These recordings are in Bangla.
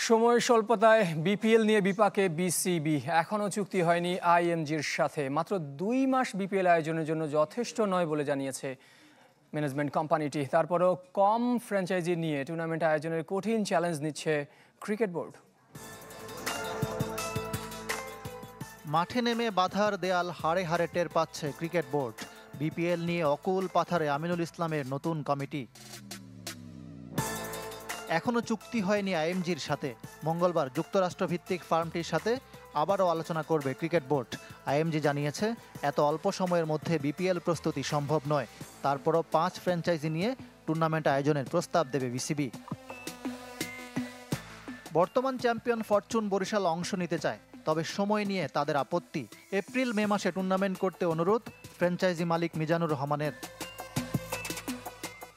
সময় স্বল্পতায় বিপিএল নিয়ে বিপাকে বিসিবি। এখনও চুক্তি হয়নি আইএমজির সাথে। মাত্র 2 মাস বিপিএল আয়োজনের জন্য যথেষ্ট নয় বলে জানিয়েছে ম্যানেজমেন্ট কোম্পানিটি। তারপরও কম ফ্র্যাঞ্চাইজি নিয়ে টুর্নামেন্ট আয়োজনের কঠিন চ্যালেঞ্জ নিচ্ছে ক্রিকেট বোর্ড। মাঠে নেমে বাধার দেয়াল হাড়ে হাড়ে টের পাচ্ছে ক্রিকেট বোর্ড। বিপিএল নিয়ে অকুল পাথারে আমিনুল ইসলামের নতুন কমিটি। এখনও চুক্তি হয়নি আইএমজির সাথে। মঙ্গলবার যুক্তরাষ্ট্রভিত্তিক ফার্মটির সাথে আবারও আলোচনা করবে ক্রিকেট বোর্ড। আইএমজি জানিয়েছে এত অল্প সময়ের মধ্যে বিপিএল প্রস্তুতি সম্ভব নয়। তারপরও 5 ফ্র্যাঞ্চাইজি নিয়ে টুর্নামেন্ট আয়োজনের প্রস্তাব দেবে বিসিবি। বর্তমান চ্যাম্পিয়ন ফরচুন বরিশাল অংশ নিতে চায়, তবে সময় নিয়ে তাদের আপত্তি। এপ্রিল-মে মাসে টুর্নামেন্ট করতে অনুরোধ ফ্র্যাঞ্চাইজি মালিক মিজানুর রহমানের।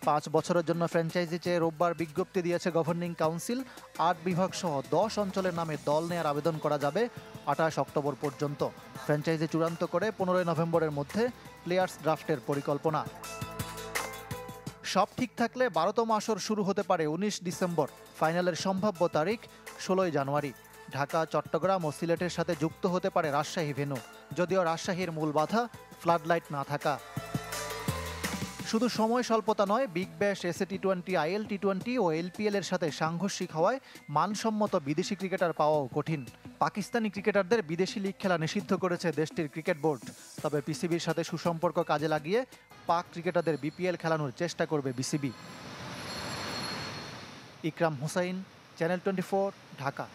5 বছরের জন্য ফ্র্যাঞ্চাইজি চেয়ে রোববার বিজ্ঞপ্তি দিয়েছে গভর্নিং কাউন্সিল। 8 বিভাগ সহ 10 অঞ্চলের নামে দল নেয়ার আবেদন করা যাবে 28 অক্টোবর পর্যন্ত। ফ্র্যাঞ্চাইজি চূড়ান্ত করে 15 নভেম্বরের মধ্যে প্লেয়ার্স ড্রাফটের পরিকল্পনা। সব ঠিক থাকলে 12তম আসর শুরু হতে পারে 19 ডিসেম্বর। ফাইনালের সম্ভাব্য তারিখ 16 জানুয়ারি। ঢাকা, চট্টগ্রাম ও সিলেটের সাথে যুক্ত হতে পারে রাজশাহী ভেন্যু, যদিও রাজশাহীর মূল বাধা ফ্লাডলাইট না থাকা। শুধু সময় স্বল্পতা নয়, বিগ ব্যাশ, এসএ টি-20, আইএল টি-20 ও এলপিএল এর সাথে সাংঘর্ষিক হওয়ায় মানসম্মত বিদেশি ক্রিকেটার পাওয়াও কঠিন। পাকিস্তানি ক্রিকেটারদের বিদেশি লিগ খেলা নিষিদ্ধ করেছে দেশটির ক্রিকেট বোর্ড। তবে পিসিবির সাথে সুসম্পর্ক কাজে লাগিয়ে পাক ক্রিকেটারদের বিপিএল খেলানোর চেষ্টা করবে বিসিবি। ইকরাম হুসাইন, চ্যানেল 24, ঢাকা।